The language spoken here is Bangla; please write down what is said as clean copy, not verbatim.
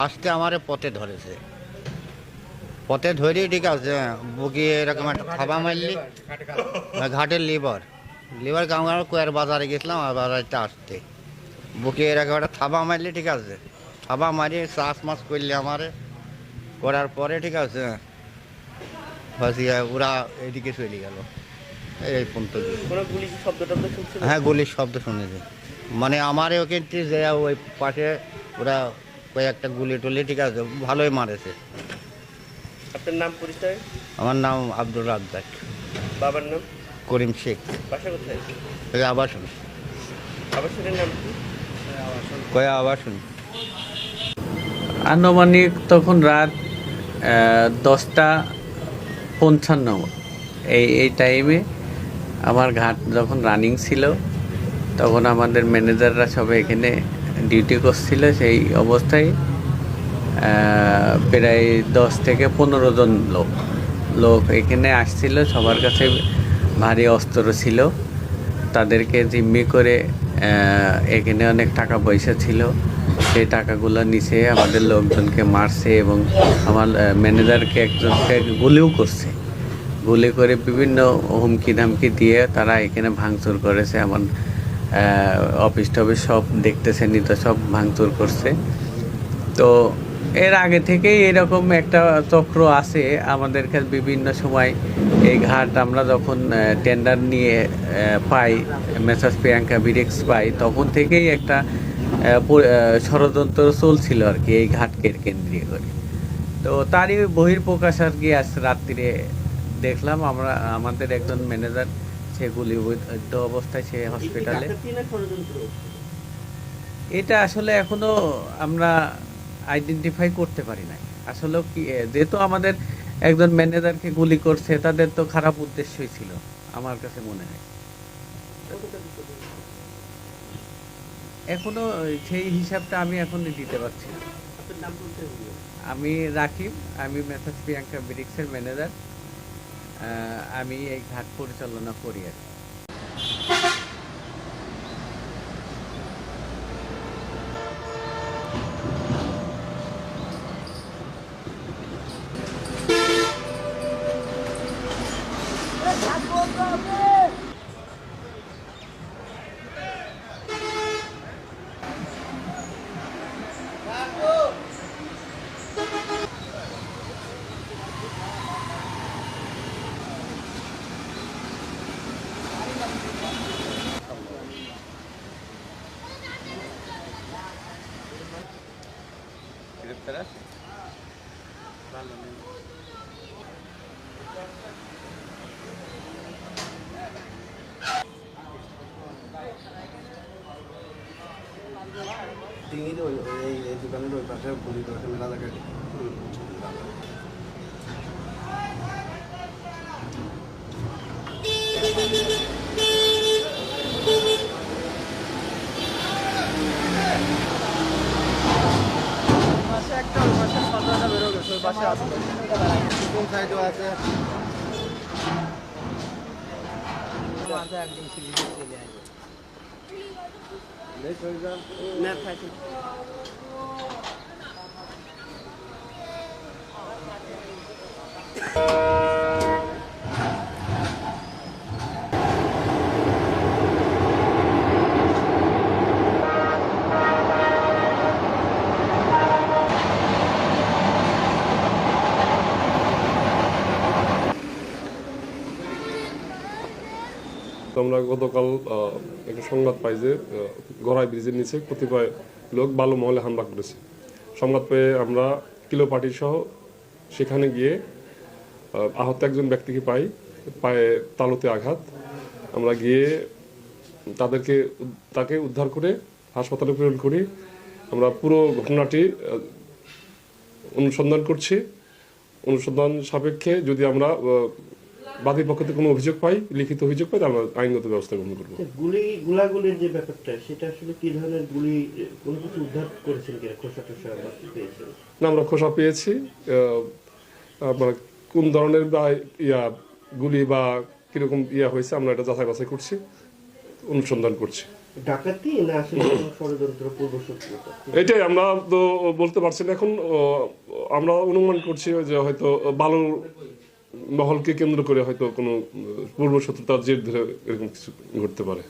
আজকে আমারে পথে ধরেছে, পথে ধরে ঠিক আছে, বুকে এরকম একটা থাবা মারলি, ঘাটের লিভার লিভার কামড় কোয়ার বাজারে গেছিলাম, আর বাজারটা আসতে বুকে এরকম একটা থাবা মারলি, ঠিক আছে, থাবা মারি শ্বাস মাস করলে আমারে, করার পরে ঠিক আছে ওরা এদিকে চলে গেল। এই পর্যন্ত। হ্যাঁ, গুলির শব্দ শুনেছি, মানে আমার ওকে যে ওই পাশে ওরা কয়েকটা গুলি টুলি, ঠিক আছে, ভালোই মারেছে। আপনার নাম পরিচয়? আমার নাম আব্দুর রাজ্জাক। বাবার নাম? করিম শেখ। বাসা কোথায়? আবাসন। আবাসনের নাম কি? কয়া আবাসন। আনুমানিক তখন রাত 10টা 55 এই টাইমে আমার ঘাট যখন রানিং ছিল, তখন আমাদের ম্যানেজাররা সবাই এখানে ডিউটি করছিল। সেই অবস্থায় প্রায় 10 থেকে 15 জন লোক এখানে আসছিল। সবার কাছে ভারী অস্ত্র ছিল, তাদেরকে জিম্মি করে এখানে অনেক টাকা পয়সা ছিল, সেই টাকাগুলো নিচে আমাদের লোকজনকে মারছে এবং আমার ম্যানেজারকে একজনকে গুলিও করছে। গুলি করে বিভিন্ন হুমকি ধামকি দিয়ে তারা এখানে ভাঙচুর করেছে। আমার অফিস টফিস সব দেখতেছেনি তো, সব ভাঙচুর করছে। তো এর আগে থেকেই এরকম একটা চক্র আছে আমাদের কাছে। বিভিন্ন সময় এই ঘাট আমরা যখন টেন্ডার নিয়ে পাই, মেসার্স প্রিয়াঙ্কা বিরেক্স পাই, তখন থেকেই একটা ষড়যন্ত্র চলছিল আর কি এই ঘাটকে কেন্দ্রীয় করে। তো তারই বহিঃপ্রকাশ আর কি আজ রাত্রিরে দেখলাম আমরা, আমাদের একজন ম্যানেজার সে গুলিবিদ্ধ অবস্থায় সে হসপিটালে। এটা আসলে এখনো আমরা আইডেন্টিফাই করতে পারি নাই আসলে কি, যেহেতু আমাদের একজন ম্যানেজারকে গুলি করছে, তাদের তো খারাপ উদ্দেশ্যই ছিল আমার কাছে মনে হয়। এখনো সেই হিসাবটা আমি এখন দিতে পারছি না। আমি রাকিব, আমি মেসার্স প্রিয়াঙ্কা বিরিক্সের ম্যানেজার। আমি এই ঘাট পরিচালনা করি আর কি। গ্রেপ্তার আছে ভালো নেই। ডিঙির এই দোকানের ওই পাশে গুলি করেছে মেলা জায়গায়। একটা ওই পাশে সন্ধ্যাটা বেরো গেছে, ওই পাশে আছে, কোন সাইডও আছে। একদম চলে আসবে। আমরা গতকাল একটা সংবাদ পাই যে গড়াই ব্রিজের নিচে কতিপয় লোক বালু মহলে হামলা করেছে। সংবাদ পেয়ে আমরা কিলো পার্টি সহ সেখানে গিয়ে আহত একজন ব্যক্তিকে পাই, পায়ে তালুতে আঘাত। আমরা গিয়ে তাকে উদ্ধার করে হাসপাতালে প্রেরণ করি। আমরা পুরো ঘটনাটি অনুসন্ধান করছি। অনুসন্ধান সাপেক্ষে যদি আমরা বাদীর পক্ষ থেকে কোনো অভিযোগ পাই, লিখিত অভিযোগ পাই, আমরা আইনগত ব্যবস্থা গ্রহণ করবো। গোলাগুলির যে ব্যাপারটা, সেটা আসলে কি ধরনের গুলি, কোনো কিছু উদ্ধার করেছেন কিনা, খোসা টোসা পেয়েছেন? না, আমরা খোসা পেয়েছি। কোন ধরনের গুলি বা কিরকম হয়েছে আমরা এটা যাচাই বাছাই করছি, অনুসন্ধান করছি। ডাকাতি না আসলে কোনো ষড়যন্ত্র পূর্বশত্রুতা? এটাই আমরা তো বলতে পারছি না এখন। আমরা অনুমান করছি যে হয়তো বালু মহলকে কেন্দ্র করে হয়তো কোনো পূর্ব শত্রুতার জের ধরে এরকম কিছু ঘটতে পারে।